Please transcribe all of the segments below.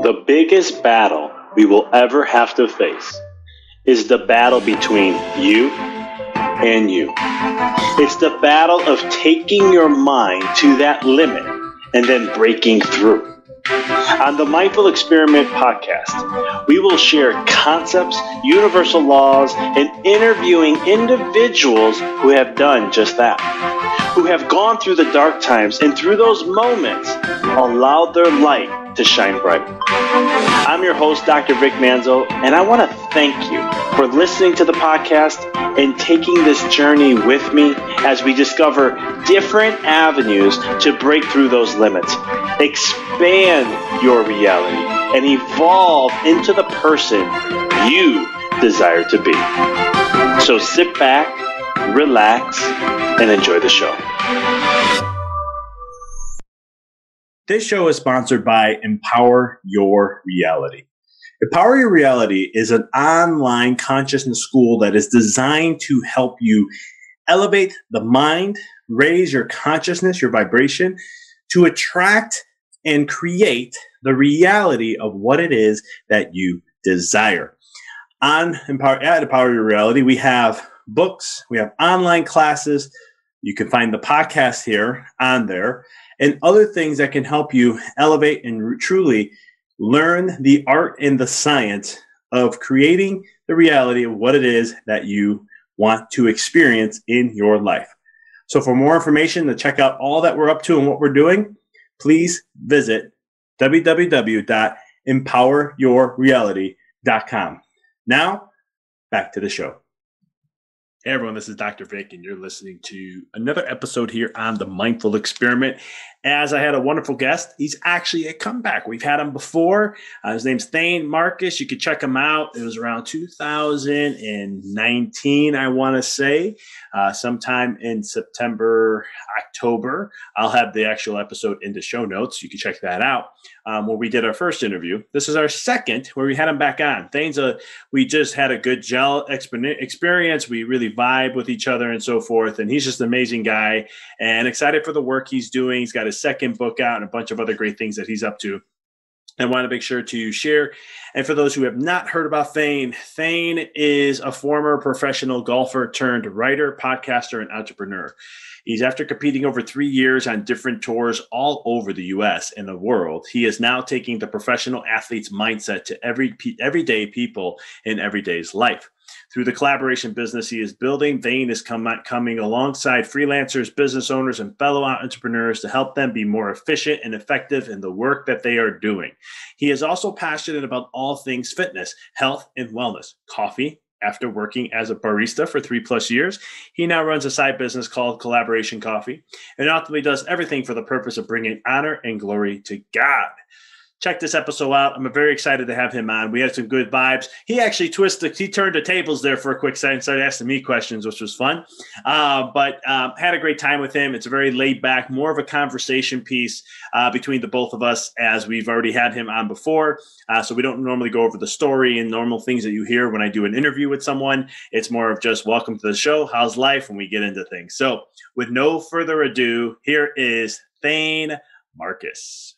The biggest battle we will ever have to face is the battle between you and you. It's the battle of taking your mind to that limit and then breaking through. On the Mindful Experiment podcast, we will share concepts, universal laws, and interviewing individuals who have done just that, who have gone through the dark times and through those moments allowed their light to shine bright. I'm your host, Dr. Vic Manzo, and I want to thank you for listening to the podcast and taking this journey with me as we discover different avenues to break through those limits, expand your reality, and evolve into the person you desire to be. So sit back, relax, and enjoy the show. This show is sponsored by Empower Your Reality. Empower Your Reality is an online consciousness school that is designed to help you elevate the mind, raise your consciousness, your vibration, to attract and create the reality of what it is that you desire. At Empower Your Reality, we have books, we have online classes. You can find the podcast here on there, and other things that can help you elevate and truly learn the art and the science of creating the reality of what it is that you want to experience in your life. So for more information to check out all that we're up to and what we're doing, please visit www.empoweryourreality.com. Now, back to the show. Hey everyone, this is Dr. Vic, and you're listening to another episode here on the Mindful Experiment. As I had a wonderful guest, he's actually a comeback. We've had him before. His name's Thane Marcus. You can check him out. It was around 2019, I want to say, sometime in September, October. I'll have the actual episode in the show notes. You can check that out. Where we did our first interview. This is our second where we had him back on. We just had a good gel experience. We really vibe with each other and so forth. And he's just an amazing guy and excited for the work he's doing. He's got his second book out and a bunch of other great things that he's up to. I want to make sure to share. And for those who have not heard about Thane, Thane is a former professional golfer turned writer, podcaster, and entrepreneur. He's after competing over 3 years on different tours all over the U.S. and the world. He is now taking the professional athlete's mindset to everyday people in everyday's life. Through the collaboration business he is building, Thane is coming alongside freelancers, business owners, and fellow entrepreneurs to help them be more efficient and effective in the work that they are doing. He is also passionate about all things fitness, health, and wellness, coffee. After working as a barista for 3+ years, he now runs a side business called Collaboration Coffee and ultimately does everything for the purpose of bringing honor and glory to God. Check this episode out. I'm very excited to have him on. We had some good vibes. He actually he turned the tables there for a quick second, started asking me questions, which was fun. But had a great time with him. It's a very laid back, more of a conversation piece between the both of us, as we've already had him on before. So we don't normally go over the story and normal things that you hear when I do an interview with someone. It's more of just welcome to the show. How's life? When we get into things. So with no further ado, here is Thane Marcus.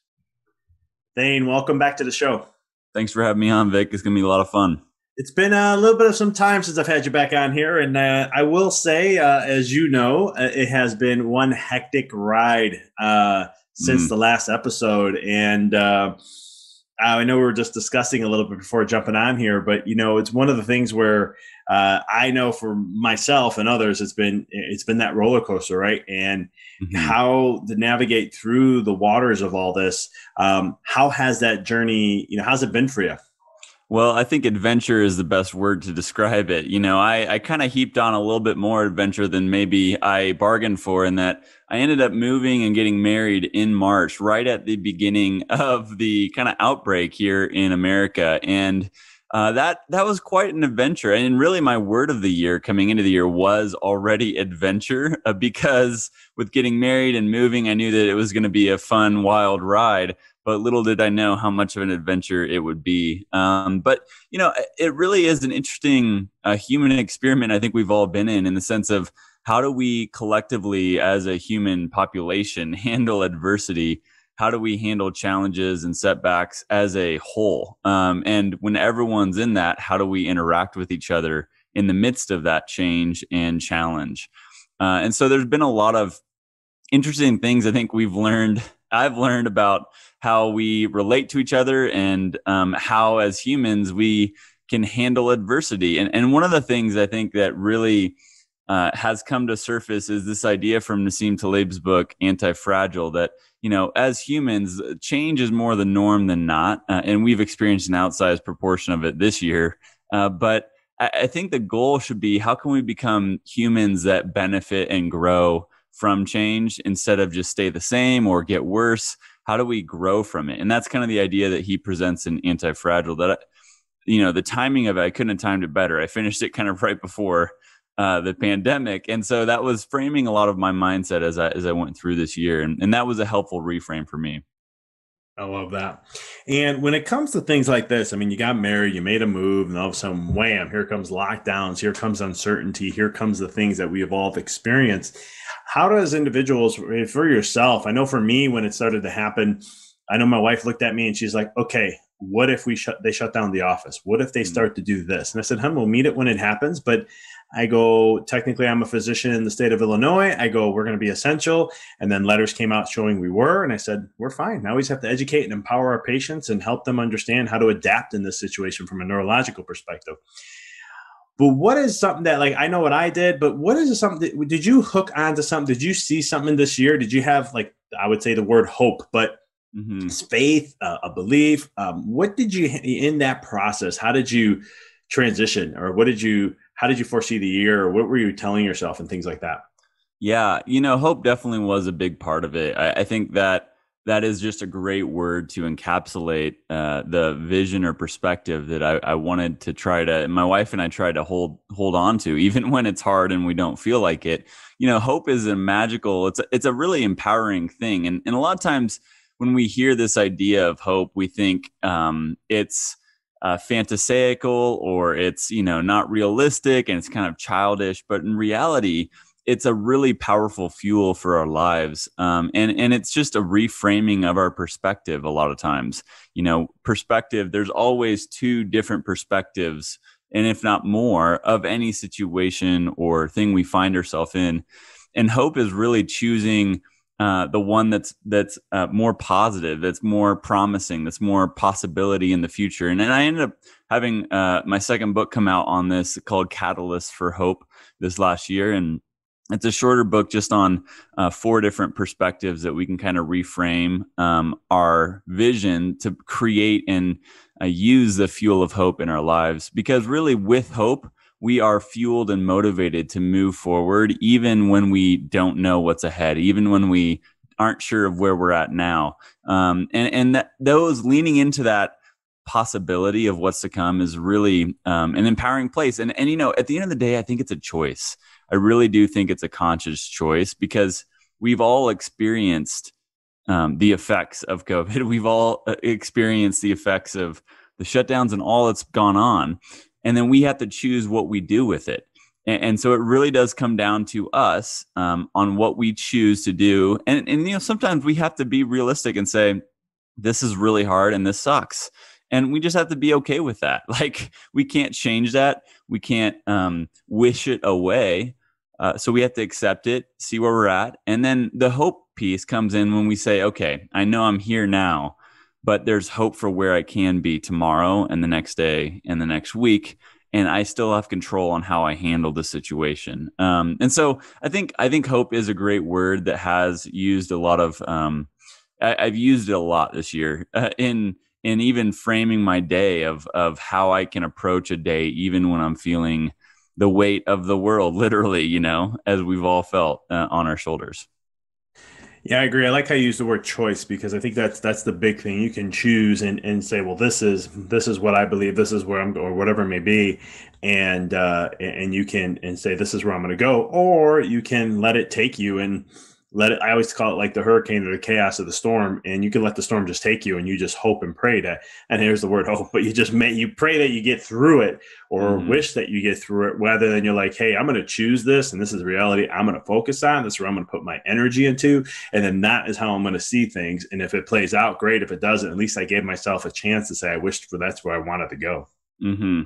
Thane, welcome back to the show. Thanks for having me on, Vic. It's going to be a lot of fun. It's been a little bit of some time since I've had you back on here. And I will say, as you know, it has been one hectic ride since the last episode. And I know we were just discussing a little bit before jumping on here, but, you know, it's one of the things where I know for myself and others, it's been that roller coaster, right? And how to navigate through the waters of all this. How has that journey, how's it been for you? Well, I think adventure is the best word to describe it. I kind of heaped on a little bit more adventure than maybe I bargained for, in that I ended up moving and getting married in March, right at the beginning of the kind of outbreak here in America. And that was quite an adventure. And really my word of the year coming into the year was already adventure, because with getting married and moving, I knew that it was going to be a fun, wild ride. But little did I know how much of an adventure it would be. But, it really is an interesting human experiment I think we've all been in the sense of how do we collectively as a human population handle adversity? how do we handle challenges and setbacks as a whole? And when everyone's in that, how do we interact with each other in the midst of that change and challenge? And so there's been a lot of interesting things I think I've learned about how we relate to each other and how as humans we can handle adversity. And one of the things I think that really has come to surface is this idea from Nassim Taleb's book, Anti-Fragile, that, as humans, change is more the norm than not. And we've experienced an outsized proportion of it this year. But I think the goal should be, how can we become humans that benefit and grow from change instead of just stay the same or get worse? How do we grow from it? And that's kind of the idea that he presents in Anti-Fragile, that, the timing of it, I couldn't have timed it better. I finished it kind of right before the pandemic. And so that was framing a lot of my mindset as I went through this year. And that was a helpful reframe for me. I love that. And when it comes to things like this, I mean, you got married, you made a move, and all of a sudden, wham, here comes lockdowns, here comes uncertainty, here comes the things that we have all experienced. How does individuals, for yourself, I know for me, when it started to happen, I know my wife looked at me and she's like, okay, what if they shut down the office? What if they start to do this? And I said, hun, we'll meet it when it happens. But I go, technically, I'm a physician in the state of Illinois. I go, we're going to be essential. And then letters came out showing we were. And I said, we're fine. Now we just have to educate and empower our patients and help them understand how to adapt in this situation from a neurological perspective. But what is something that, like, I know what I did, but what is something that, did you hook onto something? Did you see something this year? Did you have, like, I would say the word hope, but faith, a belief? What did you, in that process, how did you transition, or how did you foresee the year, or what were you telling yourself and things like that? Yeah, hope definitely was a big part of it. I think that is just a great word to encapsulate the vision or perspective that I wanted to my wife and I tried to hold on to, even when it's hard and we don't feel like it. Hope is it's a really empowering thing. And a lot of times when we hear this idea of hope, we think it's fantastical, or it's, not realistic, and it's kind of childish. But in reality, it's a really powerful fuel for our lives. And it's just a reframing of our perspective. A lot of times, perspective, there's always two different perspectives, and if not more, of any situation or thing we find ourselves in. And hope is really choosing the one that's more positive, that's more promising, that's more possibility in the future. And then I ended up having my second book come out on this, called Catalyst for Hope, this last year. And it's a shorter book just on 4 different perspectives that we can kind of reframe our vision to create and use the fuel of hope in our lives. Because really, with hope, we are fueled and motivated to move forward, even when we don't know what's ahead, even when we aren't sure of where we're at now. And those leaning into that possibility of what's to come is really an empowering place. And at the end of the day, I think it's a choice. I really do think it's a conscious choice, because we've all experienced the effects of COVID. We've all experienced the effects of the shutdowns and all that's gone on. And then we have to choose what we do with it. And so it really does come down to us on what we choose to do. And sometimes we have to be realistic and say, this is really hard and this sucks. And we just have to be okay with that. Like, we can't change that. We can't wish it away. So we have to accept it, see where we're at. And then the hope piece comes in when we say, okay, I know I'm here now, but there's hope for where I can be tomorrow and the next day and the next week. And I still have control on how I handle the situation. And so I think hope is a great word that has used a lot of, I've used it a lot this year in even framing my day of how I can approach a day, even when I'm feeling the weight of the world, literally, as we've all felt on our shoulders. Yeah, I agree. I like how you use the word choice, because I think that's the big thing. You can choose and say, well, this is what I believe, this is where I'm going, or whatever it may be, and you can say, this is where I'm going to go, or you can let it take you. And let it, I always call it like the hurricane or the chaos of the storm, and you can let the storm just take you, and you just hope and pray that, and here's the word hope, but you pray that you get through it, or Hmm. wish that you get through it, rather than you're like, hey, I'm going to choose this, and this is reality I'm going to focus on, this is where I'm going to put my energy into, and then that is how I'm going to see things. And if it plays out, great. If it doesn't, at least I gave myself a chance to say I wished for that's where I wanted to go. Hmm.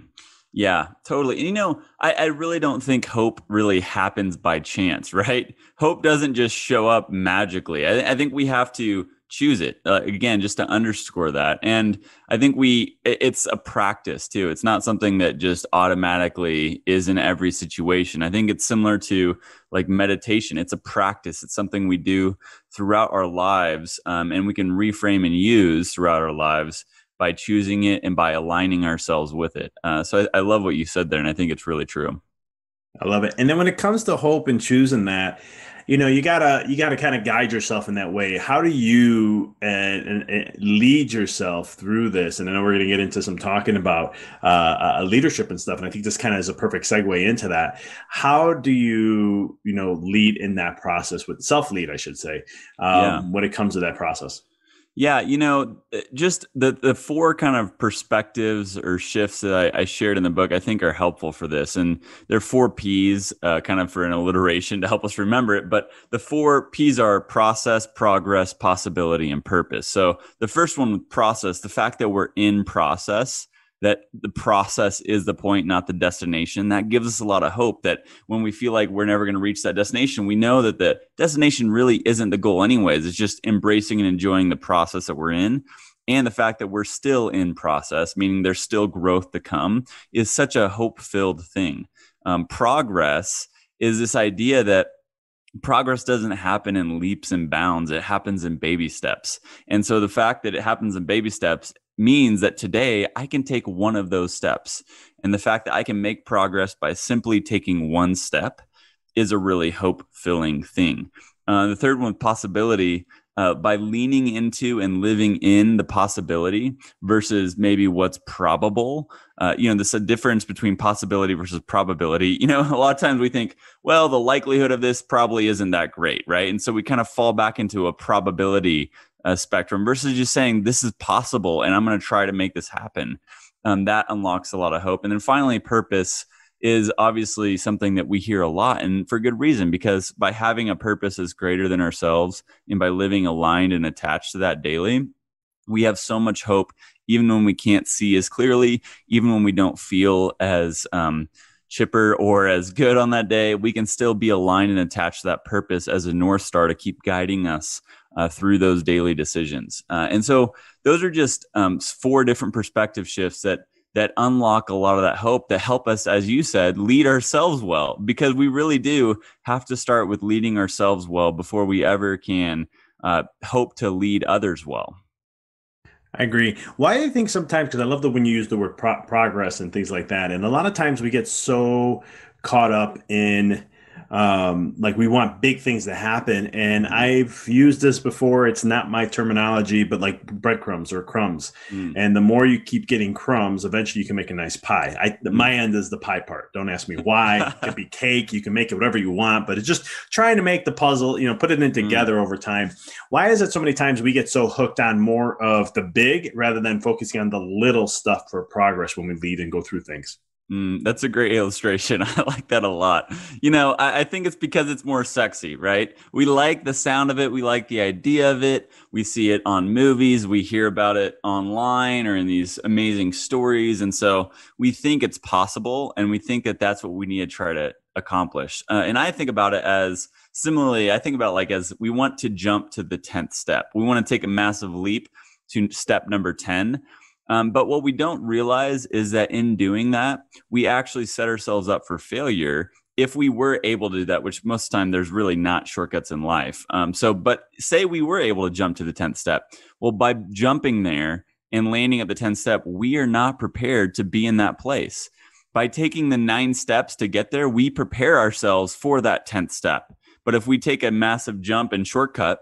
Yeah, totally. And I really don't think hope really happens by chance, right? Hope doesn't just show up magically. I think we have to choose it. Again, just to underscore that. And I think it's a practice too. It's not something that just automatically is in every situation. I think it's similar to like meditation. It's a practice. It's something we do throughout our lives, and we can reframe and use throughout our lives by choosing it and by aligning ourselves with it. So I love what you said there, and I think it's really true. I love it. And then when it comes to hope and choosing that, you gotta kind of guide yourself in that way. How do you lead yourself through this? And I know we're going to get into some talking about leadership and stuff. And I think this kind of is a perfect segue into that. How do you lead in that process with self lead, I should say, Yeah. when it comes to that process? Yeah, just the four kind of perspectives or shifts that I shared in the book, I think are helpful for this. And there are four P's, kind of for an alliteration to help us remember it. But the four P's are process, progress, possibility, and purpose. So the first one, process, the fact that we're in process, that the process is the point, not the destination. That gives us a lot of hope that when we feel like we're never going to reach that destination, we know that the destination really isn't the goal anyways. It's just embracing and enjoying the process that we're in. And the fact that we're still in process, meaning there's still growth to come, is such a hope-filled thing. Progress is this idea that progress doesn't happen in leaps and bounds. It happens in baby steps. And so the fact that it happens in baby steps means that today I can take one of those steps. And the fact that I can make progress by simply taking one step is a really hope filling thing. The third one, possibility, by leaning into and living in the possibility versus maybe what's probable. There's a difference between possibility versus probability. A lot of times we think, well, the likelihood of this probably isn't that great, right? And so we kind of fall back into a probability spectrum versus just saying this is possible and I'm going to try to make this happen. That unlocks a lot of hope. And then finally, purpose is obviously something that we hear a lot, and for good reason, because by having a purpose that's greater than ourselves and by living aligned and attached to that daily, we have so much hope, even when we can't see as clearly, even when we don't feel as chipper or as good on that day, we can still be aligned and attached to that purpose as a North Star to keep guiding us through those daily decisions. And so those are just four different perspective shifts that unlock a lot of that hope, that help us, as you said, lead ourselves well, because we really do have to start with leading ourselves well before we ever can hope to lead others well. I agree. Why do you think sometimes, because I love that when you use the word progress and things like that, and a lot of times we get so caught up in like we want big things to happen. And Mm-hmm. I've used this before. It's not my terminology, but like breadcrumbs or crumbs. Mm-hmm. And the more you keep getting crumbs, eventually you can make a nice pie. My end is the pie part. Don't ask me why. It could be cake. You can make it whatever you want, but it's just trying to make the puzzle, put it in Mm-hmm. together over time. Why is it so many times we get so hooked on more of the big rather than focusing on the little stuff for progress when we lead and go through things? That's a great illustration. I like that a lot. I think it's because it's more sexy, right? We like the sound of it. We like the idea of it. We see it on movies. We hear about it online or in these amazing stories. And so we think it's possible, and we think that that's what we need to try to accomplish. And I think about it as similarly, I think about it like as we want to jump to the 10th step. We want to take a massive leap to step number 10. But what we don't realize is that in doing that, we actually set ourselves up for failure if we were able to do that, which most of the time there's really not shortcuts in life. But say we were able to jump to the 10th step. Well, by jumping there and landing at the 10th step, we are not prepared to be in that place. By taking the 9 steps to get there, we prepare ourselves for that 10th step. But if we take a massive jump and shortcut,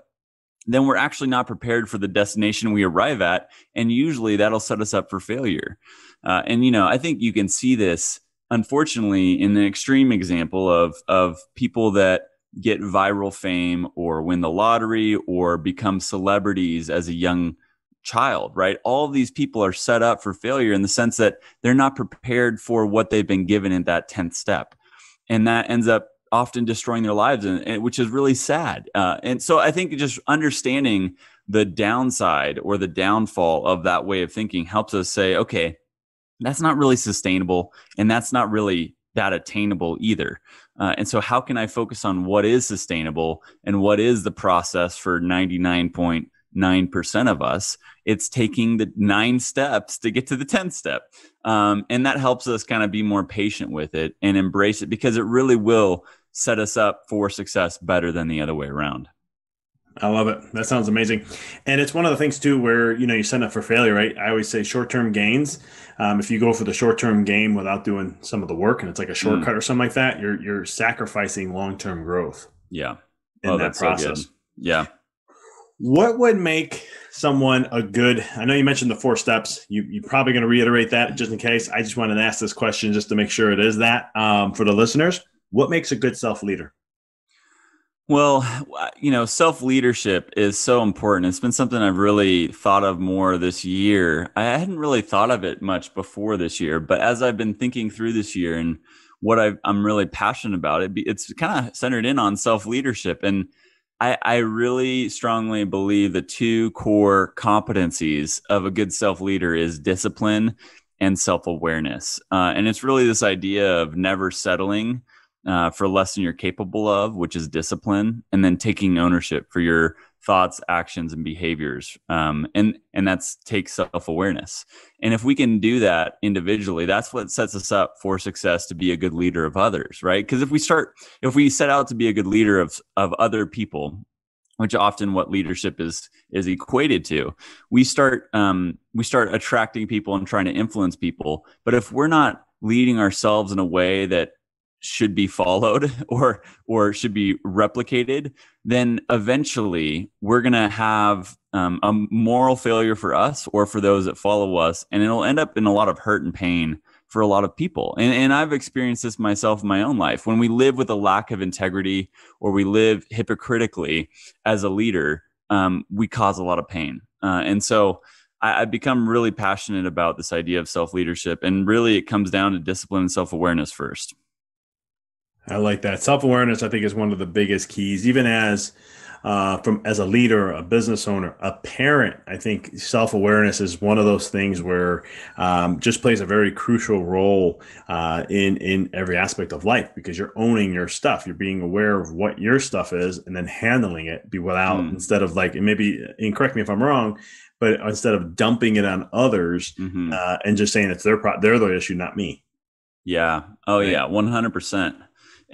then we're actually not prepared for the destination we arrive at. And usually that'll set us up for failure. I think you can see this, unfortunately, in an extreme example of people that get viral fame or win the lottery or become celebrities as a young child, right? All of these people are set up for failure in the sense that they're not prepared for what they've been given in that 10th step. And that ends up often destroying their lives, which is really sad. And so I think just understanding the downside or the downfall of that way of thinking helps us say, okay, that's not really sustainable, and that's not really that attainable either. And so how can I focus on what is sustainable and what is the process for 99.9% of us? It's taking the 9 steps to get to the 10th step. And that helps us kind of be more patient with it and embrace it, because it really will set us up for success better than the other way around. I love it. That sounds amazing. And it's one of the things too, where, you sign up for failure, right? I always say short-term gains. If you go for the short-term gain without doing some of the work, and it's like a shortcut or something like that, you're sacrificing long-term growth. Yeah. In that process. So yeah. What would make someone a good, I know you mentioned the 4 steps. You're probably going to reiterate that just in case. I just wanted to ask this question just to make sure it is that for the listeners. What makes a good self-leader? Well, self-leadership is so important. It's been something I've really thought of more this year. I hadn't really thought of it much before this year, but as I've been thinking through this year and what I'm really passionate about, it's kind of centered in on self-leadership. And I really strongly believe the 2 core competencies of a good self-leader is discipline and self-awareness. And it's really this idea of never settling for less than you're capable of, which is discipline, and then taking ownership for your thoughts, actions, and behaviors. And that's takes self-awareness. And if we can do that individually, that's what sets us up for success to be a good leader of others, right? Because if we set out to be a good leader of other people, which often what leadership is equated to, we start attracting people and trying to influence people. But if we're not leading ourselves in a way that should be followed or should be replicated, then eventually we're going to have a moral failure for us or for those that follow us. And it'll end up in a lot of hurt and pain for a lot of people. And I've experienced this myself in my own life. When we live with a lack of integrity or we live hypocritically as a leader, we cause a lot of pain. And so I've become really passionate about this idea of self-leadership. And really it comes down to discipline and self-awareness first. I like that. Self-awareness, I think, is one of the biggest keys, even as a leader, a business owner, a parent. I think self-awareness is one of those things where just plays a very crucial role in every aspect of life, because you're owning your stuff. You're being aware of what your stuff is and then handling it instead of like, and maybe, and correct me if I'm wrong, but instead of dumping it on others and just saying it's they're the issue, not me. Yeah. Oh, right? Yeah. 100%.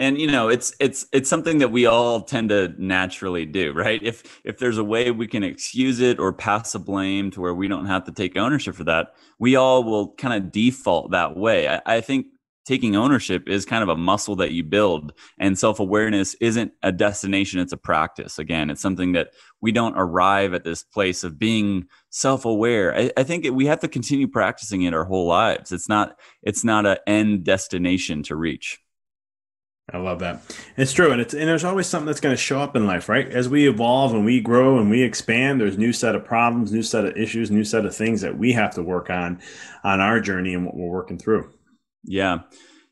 And, it's something that we all tend to naturally do, right? If there's a way we can excuse it or pass the blame to where we don't have to take ownership for that, we all will kind of default that way. I think taking ownership is kind of a muscle that you build, and self-awareness isn't a destination. It's a practice. Again, it's something that we don't arrive at this place of being self-aware. I think we have to continue practicing it our whole lives. It's not an end destination to reach. I love that. It's true. And there's always something that's going to show up in life, right? As we evolve and we grow and we expand, there's new set of problems, new set of issues, new set of things that we have to work on our journey and what we're working through. Yeah.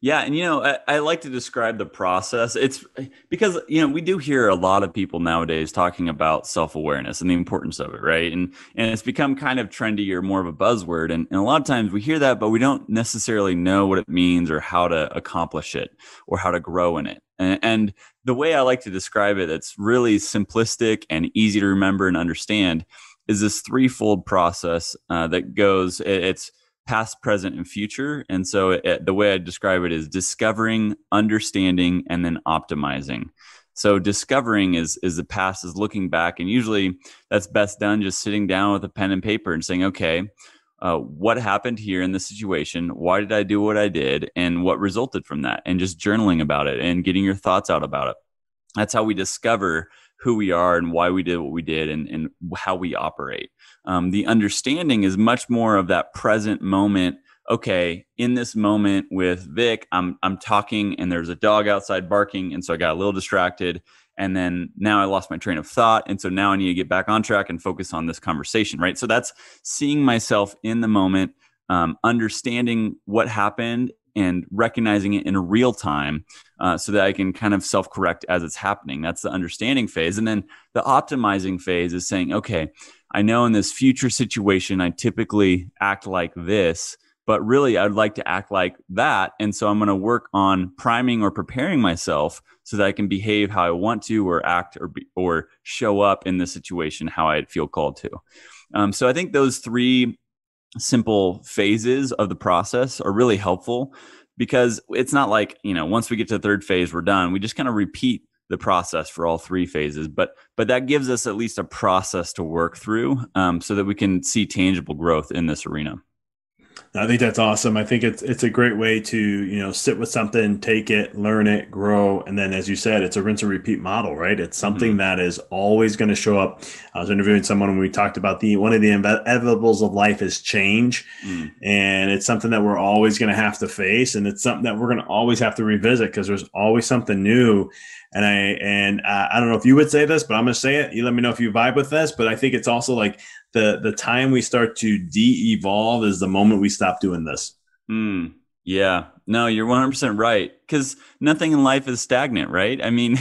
Yeah. And, I like to describe the process. It's because, we do hear a lot of people nowadays talking about self-awareness and the importance of it, right? And it's become kind of trendy or more of a buzzword. And a lot of times we hear that, but we don't necessarily know what it means or how to accomplish it or how to grow in it. And the way I like to describe it, that's really simplistic and easy to remember and understand, is this threefold process that goes, it's past, present, and future. And so the way I describe it is discovering, understanding, and then optimizing. So discovering is the past, is looking back. And usually that's best done just sitting down with a pen and paper and saying, okay, what happened here in this situation? Why did I do what I did? And what resulted from that? And just journaling about it and getting your thoughts out about it. That's how we discover who we are and why we did what we did and how we operate. The understanding is much more of that present moment okay, in this moment with Vic, I'm talking and there's a dog outside barking. And so I got a little distracted. And then now I lost my train of thought. And so now I need to get back on track and focus on this conversation, right? So that's seeing myself in the moment, understanding what happened and recognizing it in real time, so that I can kind of self-correct as it's happening. That's the understanding phase. And then the optimizing phase is saying, okay, I know in this future situation, I typically act like this, but really I'd like to act like that. And so I'm going to work on priming or preparing myself so that I can behave how I want to, or act or show up in the situation how I feel called to. So I think those three simple phases of the process are really helpful, because it's not like, once we get to the third phase, we're done. We just kind of repeat the process for all three phases, but that gives us at least a process to work through, so that we can see tangible growth in this arena. I think that's awesome. I think it's a great way to, sit with something, take it, learn it, grow. And then, as you said, it's a rinse and repeat model, right? It's something that is always going to show up. I was interviewing someone when we talked about one of the inevitables of life is change. And it's something that we're always going to have to face. And it's something that we're going to always have to revisit, because there's always something new. And I don't know if you would say this, but I'm going to say it. You let me know if you vibe with this. But I think it's also like the time we start to de-evolve is the moment we stop doing this. Yeah, no, you're 100% right. Because nothing in life is stagnant, right? I mean,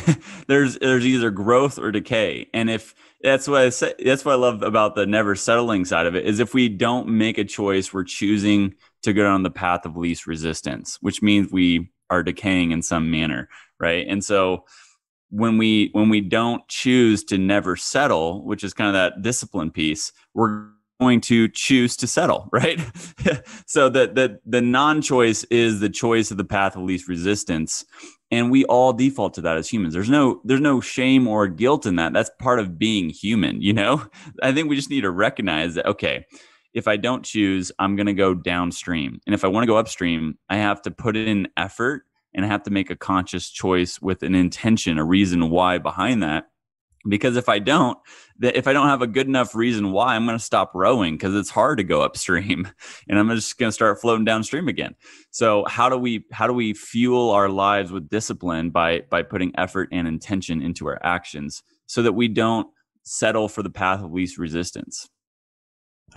there's either growth or decay. And if that's what I say, that's what I love about the never settling side of it, is if we don't make a choice, we're choosing to go down the path of least resistance, which means we are decaying in some manner, right? And so when we don't choose to never settle, which is kind of that discipline piece, we're going to choose to settle, right? So the non-choice is the choice of the path of least resistance, and we all default to that as humans. There's no shame or guilt in that. That's part of being human. I think we just need to recognize that, okay, if I don't choose, I'm going to go downstream, and if I want to go upstream, I have to put in effort, and I have to make a conscious choice with an intention, a reason why behind that. Because if I don't have a good enough reason why, I'm going to stop rowing, because it's hard to go upstream, and I'm just going to start floating downstream again. So how do we fuel our lives with discipline by putting effort and intention into our actions, so that we don't settle for the path of least resistance?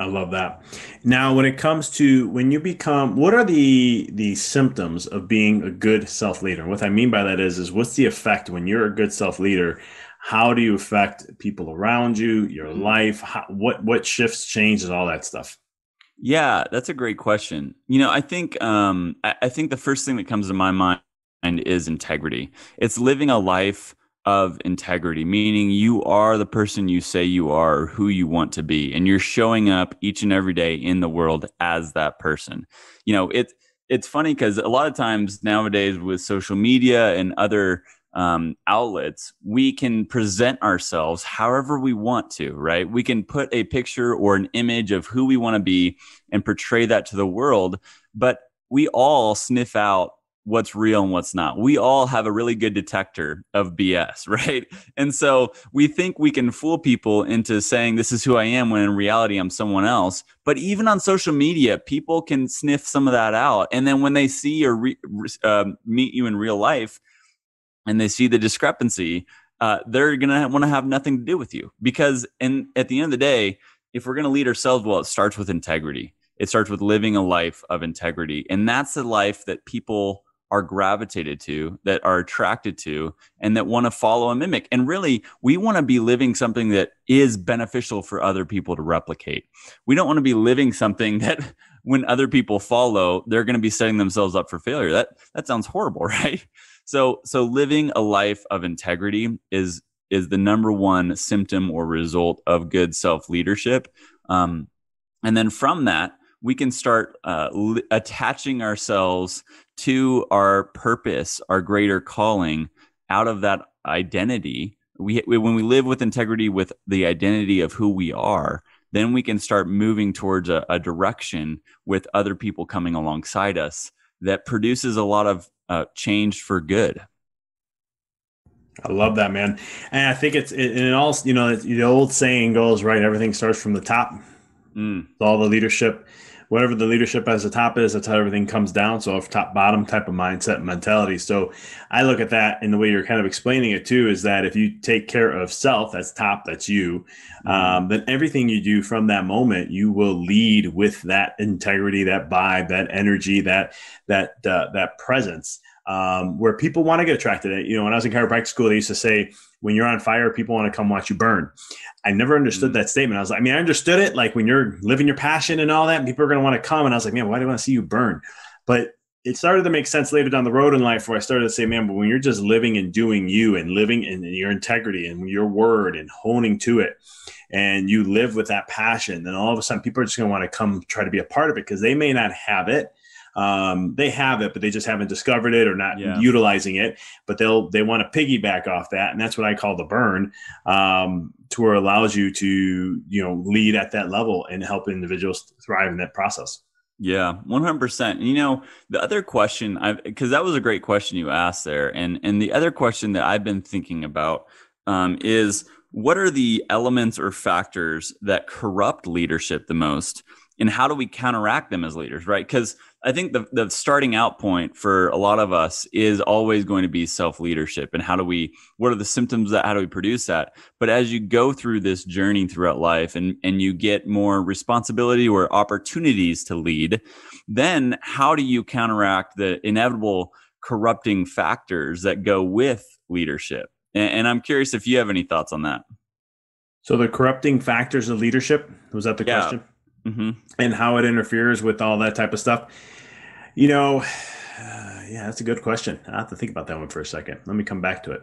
I love that. Now, when it comes to when you become, what are the symptoms of being a good self leader? And what I mean by that is what's the effect when you're a good self leader? How do you affect people around you, your life? What shifts, changes, all that stuff? Yeah, that's a great question. I think I think the first thing that comes to my mind is integrity. It's living a life of integrity, meaning you are the person you say you are, or who you want to be, and you're showing up each and every day in the world as that person. It's funny, because a lot of times nowadays with social media and other outlets, we can present ourselves however we want to, right? We can put a picture or an image of who we want to be and portray that to the world, but we all sniff out what's real and what's not. We all have a really good detector of BS, right? And so we think we can fool people into saying this is who I am, when in reality I'm someone else. But even on social media, people can sniff some of that out. And then when they see or meet you in real life, and they see the discrepancy, they're going to want to have nothing to do with you. Because at the end of the day, if we're going to lead ourselves well, it starts with integrity. It starts with living a life of integrity. And that's the life that people are gravitated to, that are attracted to, and that want to follow and mimic. And really, we want to be living something that is beneficial for other people to replicate. We don't want to be living something that when other people follow, they're going to be setting themselves up for failure. That sounds horrible, right? So living a life of integrity is the number one symptom or result of good self-leadership. And then from that, we can start attaching ourselves to our purpose, our greater calling, out of that identity. When we live with integrity, with the identity of who we are, then we can start moving towards a direction with other people coming alongside us that produces a lot of change for good. I love that, man. And I think and it all, the old saying goes, right? Everything starts from the top. Mm. So all the leadership, whatever the leadership as the top is, that's how everything comes down. So top bottom type of mindset and mentality. So I look at that, and the way you're kind of explaining it too is that if you take care of self, that's top, that's you, Mm-hmm. then everything you do from that moment, you will lead with that integrity, that vibe, that energy, that presence. Where people want to get attracted to it. When I was in chiropractic school, they used to say, when you're on fire, people want to come watch you burn. I never understood Mm. that statement. I was like, I mean, I understood it. Like when you're living your passion and all that, and people are going to want to come. And I was like, man, why do I want to see you burn? But it started to make sense later down the road in life where I started to say, man, but when you're just living and doing you and living in your integrity and your word and honing to it, and you live with that passion, then all of a sudden people are just going to want to come try to be a part of it because they may not have it. They have it, but they just haven't discovered it or not Yeah. utilizing it. But they want to piggyback off that, and that's what I call the burn, to where it allows you to lead at that level and help individuals thrive in that process. Yeah, 100%. The other question, because that was a great question you asked there, and the other question that I've been thinking about is what are the elements or factors that corrupt leadership the most, and how do we counteract them as leaders, right? Because I think the starting out point for a lot of us is always going to be self-leadership, and what are the symptoms how do we produce that? But as you go through this journey throughout life and you get more responsibility or opportunities to lead, then how do you counteract the inevitable corrupting factors that go with leadership? And I'm curious if you have any thoughts on that. So the corrupting factors of leadership, was that the Yeah. question? Hmm. And how it interferes with all that type of stuff? You know, yeah, that's a good question. I have to think about that one for a second. Let me come back to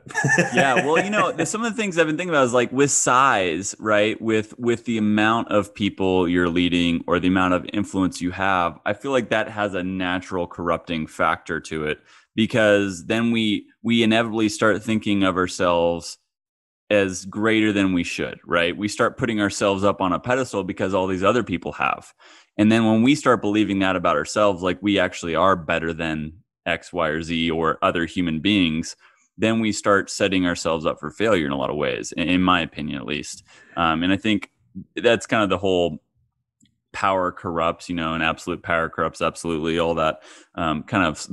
Yeah, well, it. some of the things I've been thinking about is like with size, right? With the amount of people you're leading or the amount of influence you have, I feel like that has a natural corrupting factor to it because then we inevitably start thinking of ourselves as greater than we should, right? We start putting ourselves up on a pedestal because all these other people have. And then when we start believing that about ourselves, like we actually are better than X, Y, or Z or other human beings, then we start setting ourselves up for failure in a lot of ways, in my opinion, at least. And I think that's kind of the whole power corrupts, and absolute power corrupts absolutely, all that kind of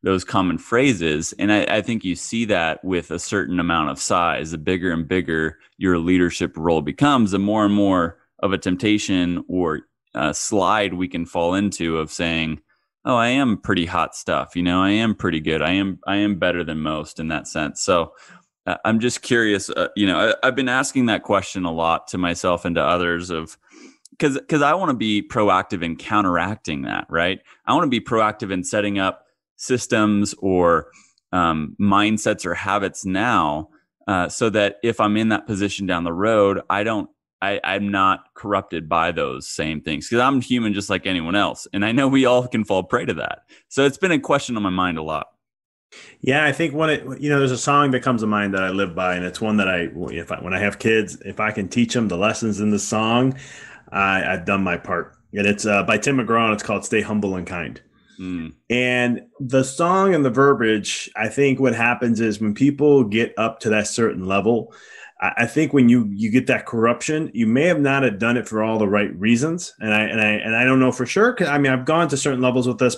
those common phrases. And I think you see that with a certain amount of size. The bigger and bigger your leadership role becomes, the more and more of a temptation or slide we can fall into of saying, oh, I am pretty hot stuff. I am pretty good. I am better than most in that sense. So I'm just curious, I've been asking that question a lot to myself and to others of, because I want to be proactive in counteracting that, right? I want to be proactive in setting up systems or mindsets or habits now, so that if I'm in that position down the road, I'm not corrupted by those same things because I'm human just like anyone else. And I know we all can fall prey to that. So it's been a question on my mind a lot. Yeah, I think there's a song that comes to mind that I live by, and it's one that when I have kids, if I can teach them the lessons in the song, I've done my part. And it's by Tim McGraw, and it's called "Stay Humble and Kind." Mm. And the song and the verbiage, I think what happens is when people get up to that certain level, I think when you get that corruption, you may have not have done it for all the right reasons. And I don't know for sure. 'Cause, I mean, I've gone to certain levels with this,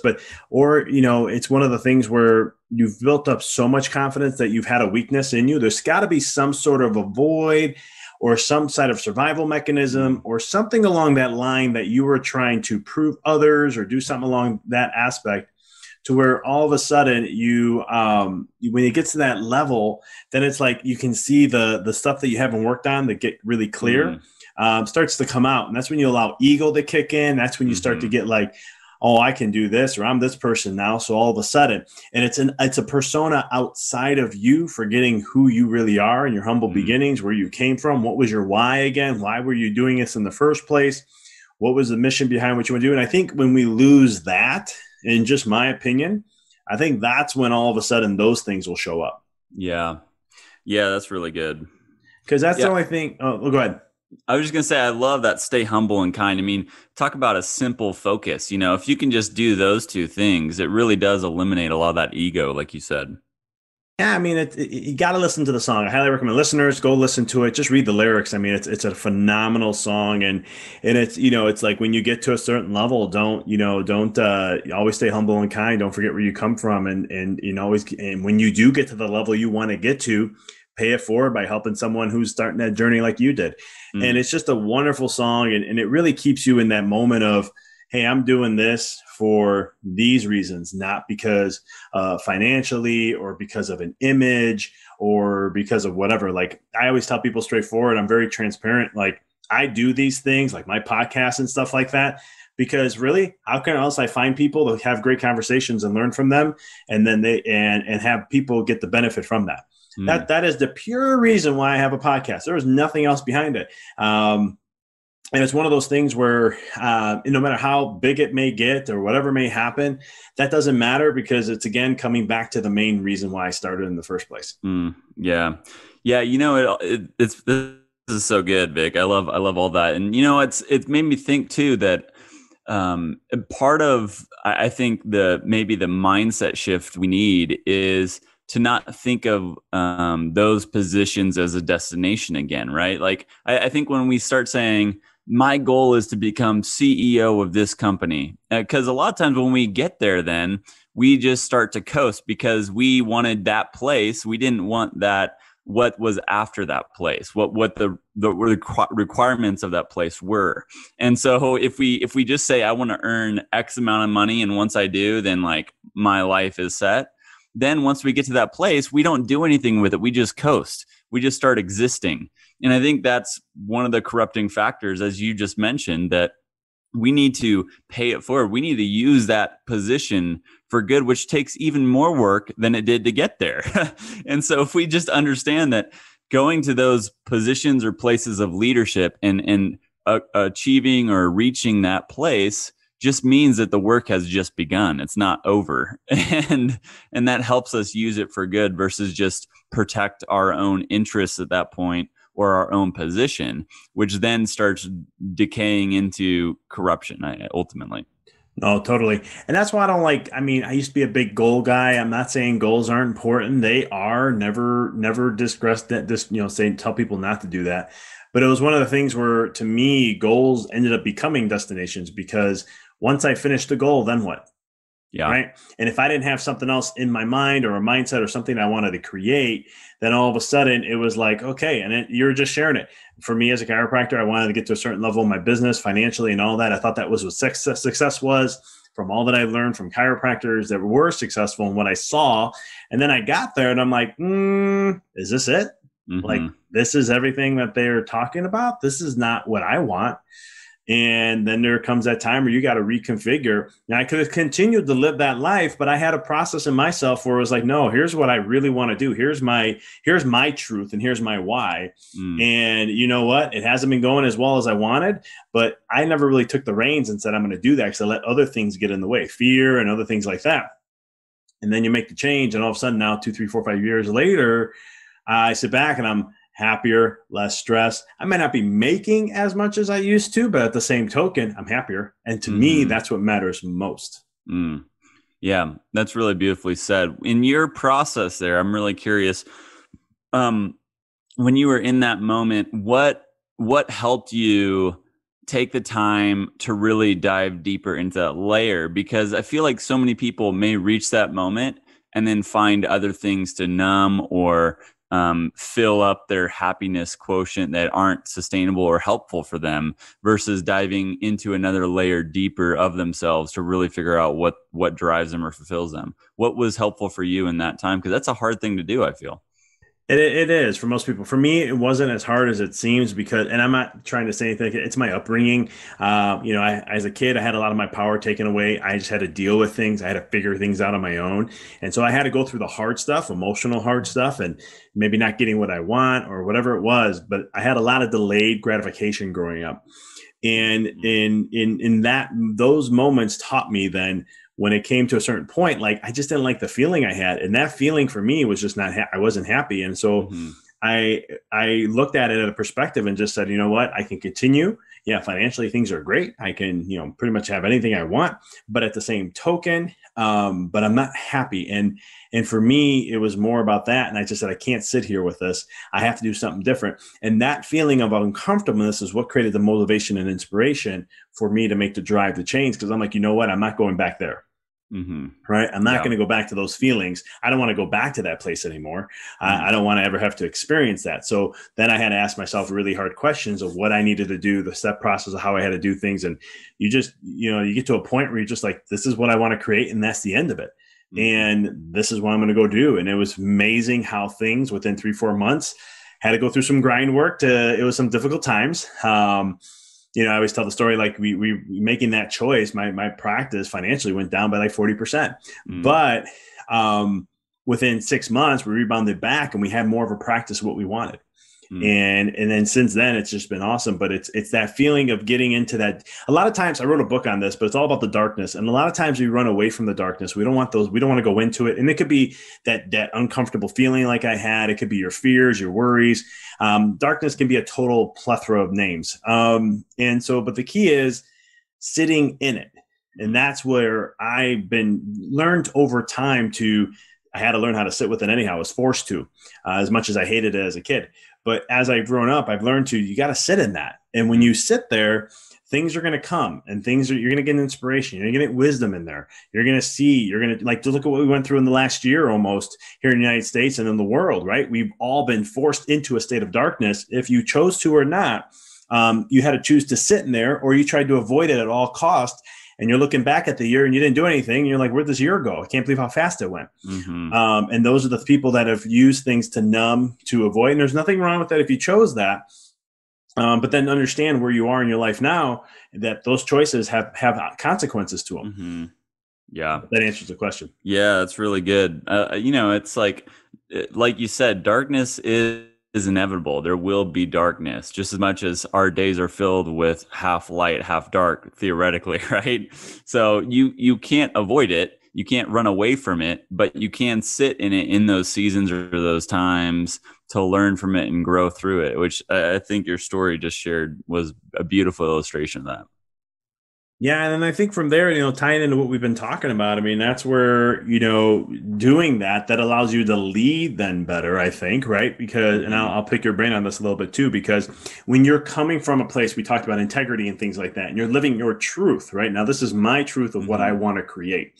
or it's one of the things where you've built up so much confidence that you've had a weakness in you. There's got to be some sort of a void or some sort of survival mechanism or something along that line that you were trying to prove others or do something along that aspect, to where all of a sudden when it gets to that level, then it's like you can see the stuff that you haven't worked on that get really clear, Mm. starts to come out. And that's when you allow ego to kick in. That's when you start to get like, oh, I can do this, or I'm this person now. So all of a sudden, and it's a persona outside of you, forgetting who you really are and your humble beginnings, where you came from. What was your why again? Why were you doing this in the first place? What was the mission behind what you want to do? And I think when we lose that, in just my opinion, I think that's when all of a sudden those things will show up. Yeah. Yeah, that's really good. Because that's the Yeah. only thing. Oh, well, go ahead. I was just going to say, I love that stay humble and kind. I mean, talk about a simple focus. If you can just do those two things, it really does eliminate a lot of that ego, like you said. Yeah, I mean, you got to listen to the song. I highly recommend listeners go listen to it. Just read the lyrics. I mean, it's a phenomenal song, and it's it's like when you get to a certain level, don't always stay humble and kind. Don't forget where you come from, and always and when you do get to the level you want to get to, pay it forward by helping someone who's starting that journey like you did. And Mm, it's just a wonderful song, and it really keeps you in that moment of, hey, I'm doing this for these reasons, not because financially or because of an image or because of whatever. Like I always tell people straightforward, I'm very transparent. Like I do these things like my podcast and stuff like that because really, how can else I find people to have great conversations and learn from them, and then and have people get the benefit from that. mm. That is the pure reason why I have a podcast. There was nothing else behind it. And it's one of those things where no matter how big it may get or whatever may happen, that doesn't matter because it's, again, coming back to the main reason why I started in the first place. Yeah, yeah. This is so good, Vic. I love all that, and it's made me think too that part of I think maybe the mindset shift we need is to not think of those positions as a destination again, right? Like I think when we start saying my goal is to become CEO of this company, because a lot of times when we get there, then we just start to coast because we wanted that place. We didn't want that. What was after that place? What the requirements of that place were. And so if we just say I want to earn X amount of money, and once I do, then like my life is set. Then once we get to that place, we don't do anything with it. We just coast. We just start existing. And I think that's one of the corrupting factors, as you just mentioned, that we need to pay it forward. We need to use that position for good, which takes even more work than it did to get there. And so if we just understand that going to those positions or places of leadership and achieving or reaching that place just means that the work has just begun. It's not over. And that helps us use it for good versus just protect our own interests at that point or our own position, which then starts decaying into corruption ultimately. No, totally. And that's why I don't like, I mean, I used to be a big goal guy. I'm not saying goals aren't important. They are. Never digress that, tell people not to do that. But it was one of the things where, to me, goals ended up becoming destinations because once I finished the goal, then what? Yeah. Right. And if I didn't have something else in my mind or a mindset or something I wanted to create, then all of a sudden it was like, okay. And you're just sharing it. For me as a chiropractor, I wanted to get to a certain level in my business financially and all that. I thought that was what success was from all that I learned from chiropractors that were successful and what I saw. And then I got there and I'm like, is this it? Mm-hmm. Like, this is everything that they're talking about. This is not what I want. And then there comes that time where you got to reconfigure. Now, I could have continued to live that life, but I had a process in myself where it was like, no, here's what I really want to do. Here's my truth and here's my why. And you know what? It hasn't been going as well as I wanted, but I never really took the reins and said, I'm going to do that because I let other things get in the way, fear and other things like that. And then you make the change. And all of a sudden now, 2, 3, 4, 5 years later, I sit back and I'm happier, less stress. I might not be making as much as I used to, but at the same token, I'm happier. And to me, that's what matters most. Yeah, that's really beautifully said. In your process there, I'm really curious. When you were in that moment, what helped you take the time to really dive deeper into that layer? Because I feel like so many people may reach that moment and then find other things to numb or fill up their happiness quotient that aren't sustainable or helpful for them versus diving into another layer deeper of themselves to really figure out what drives them or fulfills them. What was helpful for you in that time? Because that's a hard thing to do, I feel. It is for most people. For me, it wasn't as hard as it seems because, and I'm not trying to say anything. It's my upbringing. As a kid, I had a lot of my power taken away. I just had to deal with things. I had to figure things out on my own. And so I had to go through the hard stuff, emotional hard stuff, and maybe not getting what I want or whatever it was. But I had a lot of delayed gratification growing up. And in that, those moments taught me then when it came to a certain point, like I just didn't like the feeling I had. And that feeling for me was just not, I wasn't happy. And so I looked at it at a perspective and just said, you know what, I can continue. Yeah, financially things are great. I can, pretty much have anything I want, but at the same token, but I'm not happy. And for me, it was more about that. And I just said, I can't sit here with this. I have to do something different. And that feeling of uncomfortableness is what created the motivation and inspiration for me to make the drive to change. Because I'm like, you know what, I'm not going back there. Mm-hmm. Right. I'm not Yeah. going to go back to those feelings. I don't want to go back to that place anymore. Mm-hmm. I don't want to ever have to experience that. So then I had to ask myself really hard questions of what I needed to do, the step process of how I had to do things. And you just, you get to a point where you're just like, this is what I want to create. And that's the end of it. Mm-hmm. And this is what I'm going to go do. And it was amazing how things within 3-4 months had to go through some grind work it was some difficult times. I always tell the story, like we making that choice, my practice financially went down by like 40%, but within 6 months we rebounded back and we had more of a practice of what we wanted. And then since then it's just been awesome. But it's that feeling of getting into that. A lot of times, I wrote a book on this, but it's all about the darkness. And a lot of times we run away from the darkness. We don't want those. We don't want to go into it. And it could be that uncomfortable feeling like I had. It could be your fears, your worries. Darkness can be a total plethora of names. But the key is sitting in it. And that's where I've learned over time I had to learn how to sit with it anyhow. I was forced to, as much as I hated it as a kid. But as I've grown up, I've learned you got to sit in that. And when you sit there, things are going to come and you're going to get inspiration. You're going to get wisdom in there. You're going to see, you're going to look at what we went through in the last year almost here in the United States and in the world, right? We've all been forced into a state of darkness. If you chose to or not, you had to choose to sit in there, or you tried to avoid it at all costs. And you're looking back at the year and you didn't do anything. And you're like, where'd this year go? I can't believe how fast it went. Mm-hmm. And those are the people that have used things to numb, to avoid. And there's nothing wrong with that if you chose that. But then understand where you are in your life now, that those choices have consequences to them. Mm-hmm. Yeah. That answers the question. Yeah, that's really good. It's like you said, darkness is inevitable. There will be darkness, just as much as our days are filled with half light, half dark, theoretically, right? So you can't avoid it. You can't run away from it, but you can sit in it in those seasons or those times to learn from it and grow through it, which I think your story just shared was a beautiful illustration of that. Yeah, and then I think from there, tying into what we've been talking about, I mean, that's where, doing that allows you to lead then better, I think, right? Because, and I'll pick your brain on this a little bit too, because when you're coming from a place, we talked about integrity and things like that, and you're living your truth, right? Now, this is my truth of what I want to create.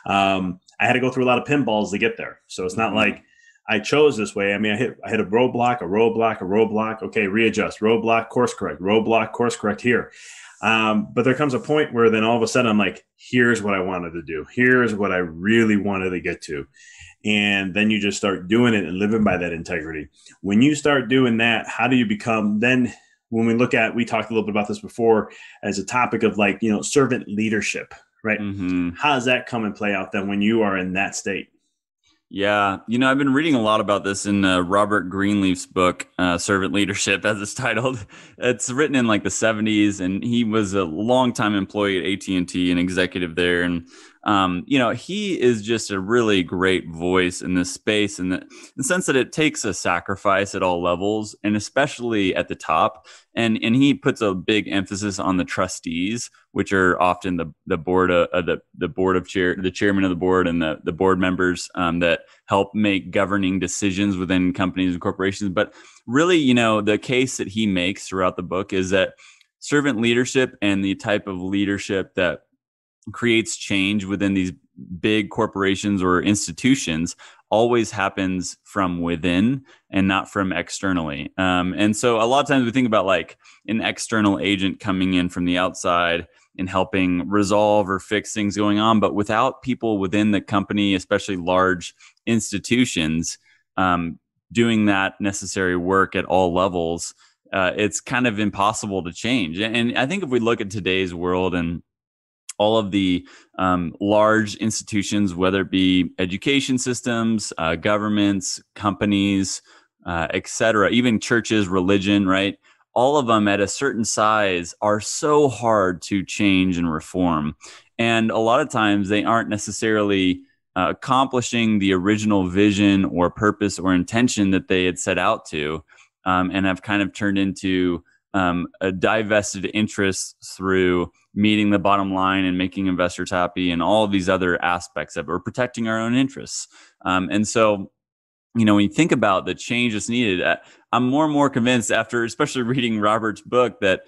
I had to go through a lot of pinballs to get there. So it's not like I chose this way. I mean, I hit a roadblock. Okay, readjust, roadblock, course correct here. But there comes a point where then all of a sudden I'm like, here's what I wanted to do. Here's what I really wanted to get to. And then you just start doing it and living by that integrity. When you start doing that, how do you become then, when we talked a little bit about this before as a topic of servant leadership, right? Mm-hmm. How does that come and play out then when you are in that state? Yeah. I've been reading a lot about this in Robert Greenleaf's book, Servant Leadership, as it's titled. It's written in like the 70s, and he was a longtime employee at AT&T, an executive there. And, he is just a really great voice in this space, in the sense that it takes a sacrifice at all levels, and especially at the top. And he puts a big emphasis on the trustees, which are often the board of the chairman of the board and the board members that help make governing decisions within companies and corporations. But really, the case that he makes throughout the book is that servant leadership and the type of leadership that creates change within these big corporations or institutions always happens from within and not from externally. And so a lot of times we think about like an external agent coming in from the outside and helping resolve or fix things going on. But without people within the company, especially large institutions, doing that necessary work at all levels, it's kind of impossible to change. And I think if we look at today's world and all of the large institutions, whether it be education systems, governments, companies, et cetera, even churches, religion, right? All of them at a certain size are so hard to change and reform. And a lot of times they aren't necessarily accomplishing the original vision or purpose or intention that they had set out to, and have kind of turned into a divested interest through meeting the bottom line and making investors happy and all of these other aspects of it, or protecting our own interests. And so, when you think about the change that's needed, I'm more and more convinced after, especially reading Robert's book, that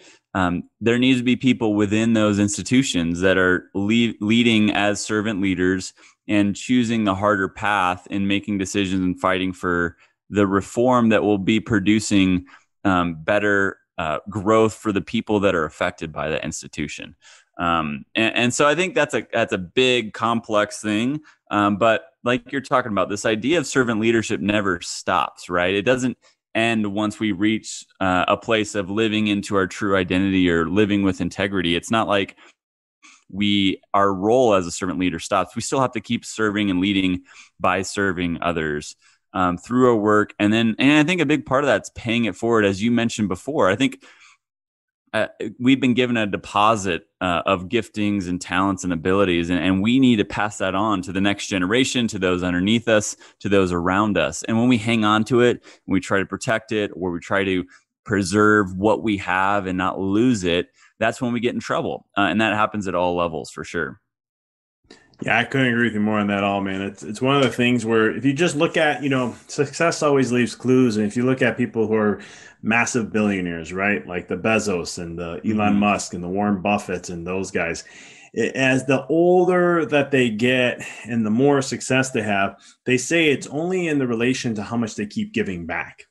there needs to be people within those institutions that are leading as servant leaders and choosing the harder path and making decisions and fighting for the reform that will be producing better growth for the people that are affected by the institution. And so I think that's a big, complex thing. But like you're talking about, this idea of servant leadership never stops, right? It doesn't end once we reach a place of living into our true identity or living with integrity. It's not like our role as a servant leader stops. We still have to keep serving and leading by serving others through our work. And I think a big part of that's paying it forward. As you mentioned before, I think we've been given a deposit of giftings and talents and abilities, and we need to pass that on to the next generation, to those underneath us, to those around us. And when we hang on to it, when we try to protect it, or we try to preserve what we have and not lose it, that's when we get in trouble. And that happens at all levels for sure. Yeah, I couldn't agree with you more on that all, man. It's one of the things where if you just look at, success always leaves clues. And if you look at people who are massive billionaires, right? Like the Bezos and the Elon Musk and the Warren Buffett and those guys, as the older that they get and the more success they have, they say it's only in the relation to how much they keep giving back.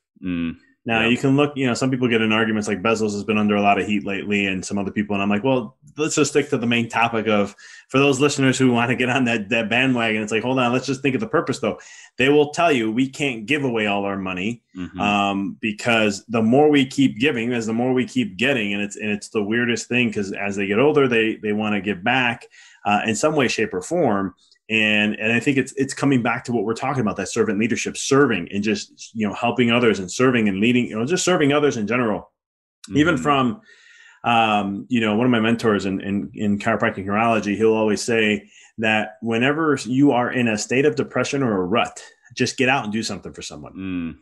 Now, you can look, some people get in arguments like Bezos has been under a lot of heat lately and some other people. And I'm like, well, let's just stick to the main topic for those listeners who want to get on that bandwagon. It's like, hold on, let's just think of the purpose, though. They will tell you we can't give away all our money because the more we keep giving is the more we keep getting. And it's the weirdest thing because as they get older, they want to give back in some way, shape, or form. And I think it's coming back to what we're talking about, that servant leadership, serving and just, helping others and serving and leading, just serving others in general. Even from, one of my mentors in chiropractic neurology, he'll always say that whenever you are in a state of depression or a rut, just get out and do something for someone.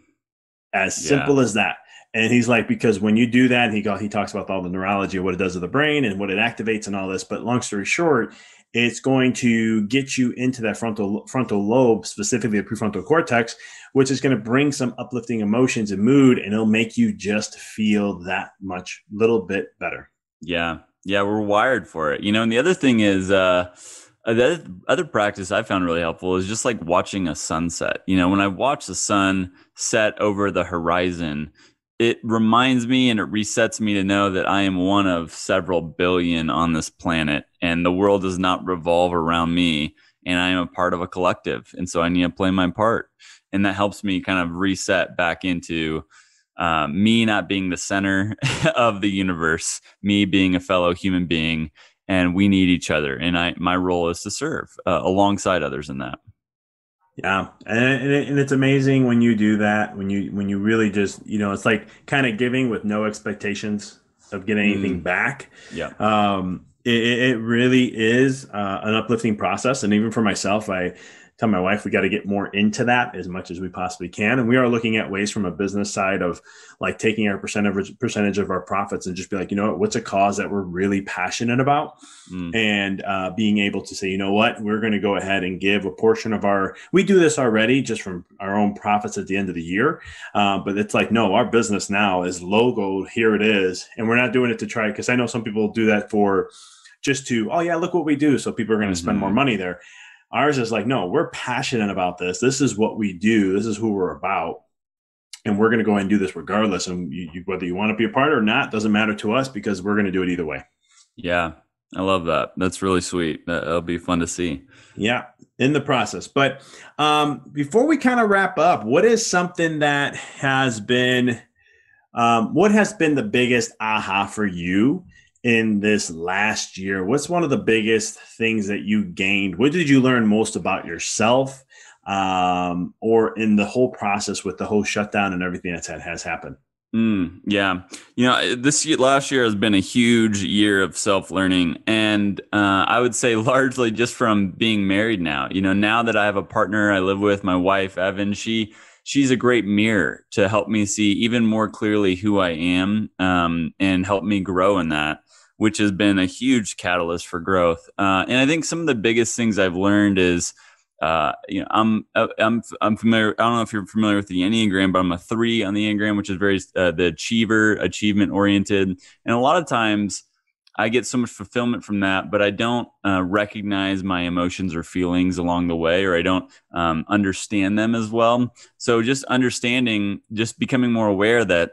As simple as that. And he's like, because when you do that, he talks about all the neurology, what it does to the brain and what it activates and all this. But long story short, it's going to get you into that frontal lobe, specifically the prefrontal cortex, which is going to bring some uplifting emotions and mood, and it'll make you just feel that much little bit better. Yeah. Yeah. We're wired for it, and the other thing is, the other practice I found really helpful is just like watching a sunset. When I watch the sun set over the horizon, it reminds me and it resets me to know that I am one of several billion on this planet and the world does not revolve around me and I am a part of a collective. And so I need to play my part. And that helps me kind of reset back into me not being the center of the universe, me being a fellow human being, and we need each other. And my role is to serve alongside others in that. Yeah. And it's amazing when you do that, when you really just, it's like kind of giving with no expectations of getting anything back. Yeah. It really is an uplifting process. And even for myself, I tell my wife, we got to get more into that as much as we possibly can. And we are looking at ways from a business side of like taking our percentage of our profits and just be like, what's a cause that we're really passionate about? And being able to say, we're going to go ahead and give a portion of we do this already just from our own profits at the end of the year. But it's like, no, our business now is logoed. Here it is. And we're not doing it to try, because I know some people do that for just to, oh yeah, look what we do. So people are going to spend more money there. Ours is like, no, we're passionate about this. This is what we do. This is who we're about. And we're going to go ahead and do this regardless. And whether you want to be a part or not, doesn't matter to us because we're going to do it either way. Yeah, I love that. That's really sweet. That'll be fun to see. Yeah, in the process. But before we kind of wrap up, what is something that has been, what has been the biggest aha for you in this last year? What's one of the biggest things that you gained? What did you learn most about yourself or in the whole process with the whole shutdown and everything that has happened? Yeah. Last year has been a huge year of self-learning. And I would say largely just from being married now. Now that I have a partner I live with, my wife, Evan, she's a great mirror to help me see even more clearly who I am, and help me grow in that, which has been a huge catalyst for growth. And I think some of the biggest things I've learned is, I'm familiar. I don't know if you're familiar with the Enneagram, but I'm a 3 on the Enneagram, which is very the achiever, achievement oriented. And a lot of times, I get so much fulfillment from that, but I don't recognize my emotions or feelings along the way, or I don't understand them as well. So just becoming more aware that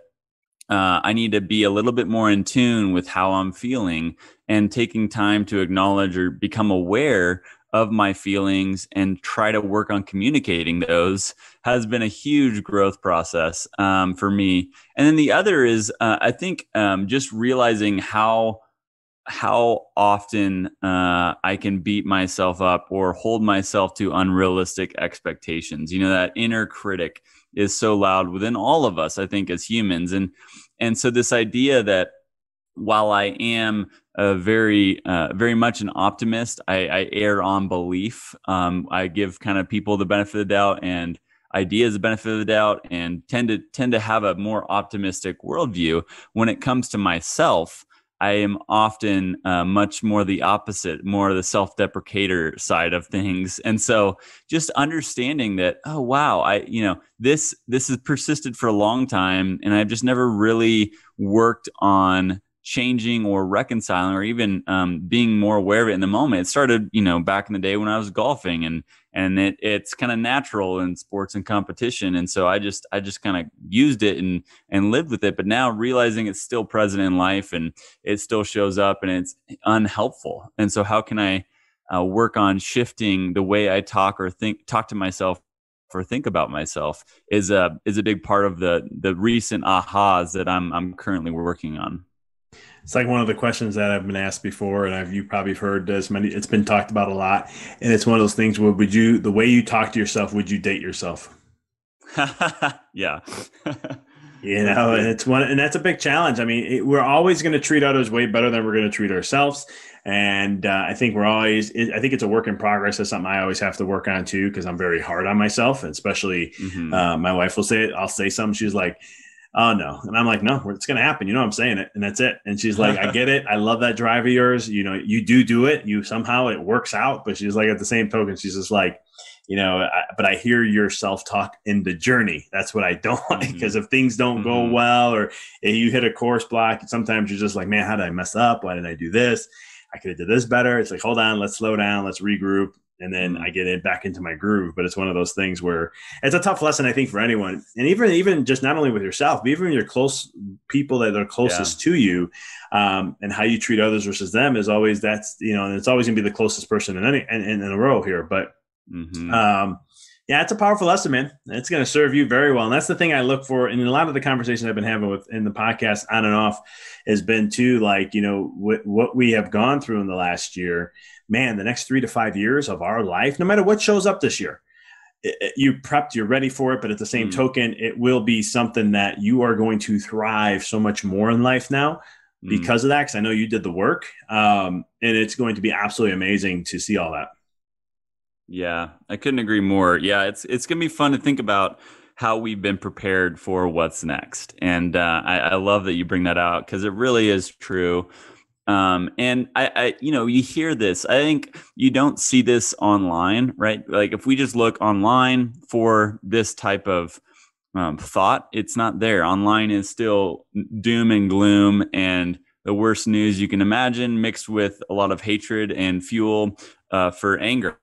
I need to be a little bit more in tune with how I'm feeling, and taking time to acknowledge or become aware of my feelings and try to work on communicating those has been a huge growth process for me. And then the other is, I think, just realizing how often I can beat myself up or hold myself to unrealistic expectations. That inner critic is so loud within all of us, I think, as humans. And so this idea that while I am very much an optimist, I err on belief. I give kind of people the benefit of the doubt and ideas the benefit of the doubt, and tend to have a more optimistic worldview. When it comes to myself, I am often much more the opposite, more the self-deprecator side of things. And so just understanding that, oh, wow, this has persisted for a long time, and I've just never really worked on changing or reconciling, or even being more aware of it in the moment. It started, back in the day when I was golfing, and it's kind of natural in sports and competition. And so I just kind of used it and lived with it. But now realizing it's still present in life, and it still shows up, and it's unhelpful. And so how can I work on shifting the way I talk to myself or think about myself is a big part of the recent ahas that I'm currently working on. It's like one of the questions that I've been asked before, and you probably heard as many. It's been talked about a lot, and it's one of those things where the way you talk to yourself, would you date yourself? Yeah. And and that's a big challenge. I mean, we're always going to treat others way better than we're going to treat ourselves. And I think I think it's a work in progress. That's something I always have to work on too, because I'm very hard on myself, and especially my wife will say it. I'll say something. She's like, oh no. And I'm like, no, it's going to happen. I'm saying it, and that's it. And she's like, I get it. I love that drive of yours. You do it. Somehow it works out. But she's like, at the same token, she's just like, but I hear your self-talk in the journey. That's what I don't like, because if things don't go well, or if you hit a course block, sometimes you're just like, man, how did I mess up? Why didn't I do this? I could have did this better. It's like, hold on, let's slow down, let's regroup. And then I get back into my groove. But it's one of those things where it's a tough lesson, I think, for anyone. And even just not only with yourself, but even your close people that are closest to you, and how you treat others versus them is always, and it's always gonna be the closest person in a row here. But yeah, it's a powerful lesson, man. It's going to serve you very well. And that's the thing I look for. And in a lot of the conversations I've been having in the podcast on and off has been too, like, what we have gone through in the last year, man, the next 3 to 5 years of our life, no matter what shows up this year, you prepped, you're ready for it. But at the same token, it will be something that you are going to thrive so much more in life now because of that. Cause I know you did the work, and it's going to be absolutely amazing to see all that. Yeah, I couldn't agree more. Yeah, it's going to be fun to think about how we've been prepared for what's next. And I love that you bring that out, because it really is true. And you hear this. I think you don't see this online, right? Like if we just look online for this type of thought, it's not there. Online is still doom and gloom and the worst news you can imagine, mixed with a lot of hatred and fuel for anger.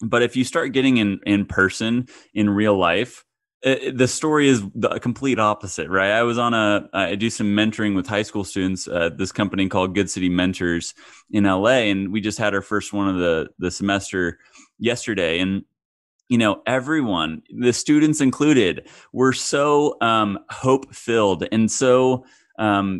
But if you start getting in person, in real life, the story is the complete opposite, right? I do some mentoring with high school students at this company called Good City Mentors in LA. And we just had our first one of the semester yesterday. And, everyone, the students included, were so hope filled and so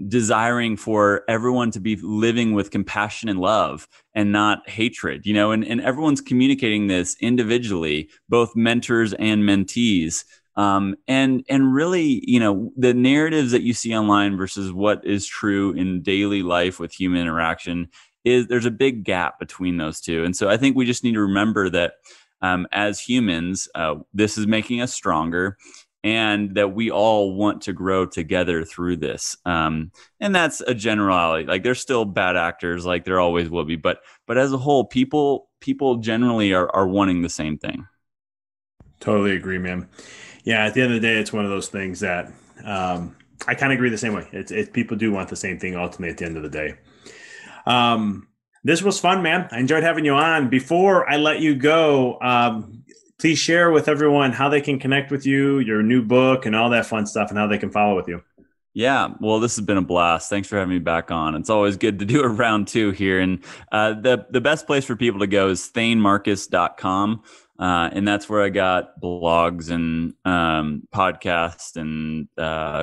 desiring for everyone to be living with compassion and love and not hatred, and everyone's communicating this individually, both mentors and mentees. And really, the narratives that you see online versus what is true in daily life with human interaction there's a big gap between those two. And so I think we just need to remember that as humans, this is making us stronger, and that we all want to grow together through this. And that's a generality. Like, there's still bad actors, like there always will be. But as a whole, people generally are wanting the same thing. Totally agree, man. Yeah, at the end of the day, it's one of those things that I kind of agree the same way. It's people do want the same thing ultimately at the end of the day. This was fun, man. I enjoyed having you on. Before I let you go, please share with everyone how they can connect with you, your new book, and all that fun stuff, and how they can follow with you. Yeah, well, this has been a blast. Thanks for having me back on. It's always good to do a round two here. And the best place for people to go is thanemarcus.com. And that's where I got blogs and podcasts and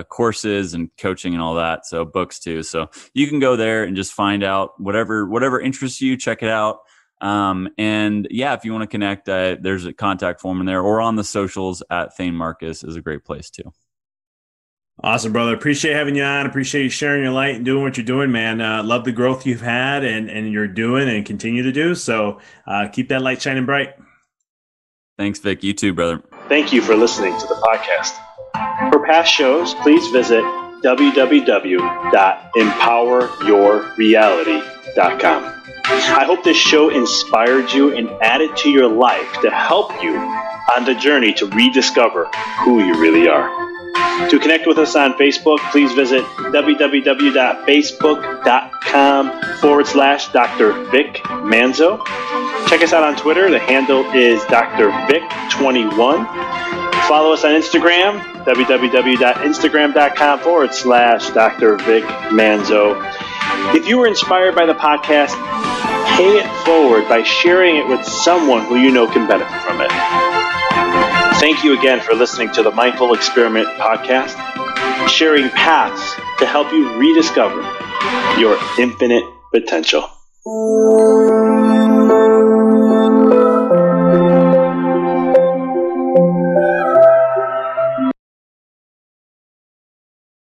courses and coaching and all that. So books too. So you can go there and just find out whatever interests you, check it out. And yeah, if you want to connect, there's a contact form in there, or on the socials at Thane Marcus is a great place too. Awesome, brother. Appreciate having you on. Appreciate you sharing your light and doing what you're doing, man. Love the growth you've had and you're doing and continue to do. So keep that light shining bright. Thanks, Vic. You too, brother. Thank you for listening to the podcast. For past shows, please visit www.empoweryourreality.com. I hope this show inspired you and added to your life to help you on the journey to rediscover who you really are. To connect with us on Facebook, please visit www.facebook.com/Dr. Vic Manzo. Check us out on Twitter. The handle is Dr. Vic21. Follow us on Instagram, www.instagram.com/Dr. Vic Manzo. If you were inspired by the podcast, pay it forward by sharing it with someone who you know can benefit from it. Thank you again for listening to the Mindful Experiment podcast, sharing paths to help you rediscover your infinite potential.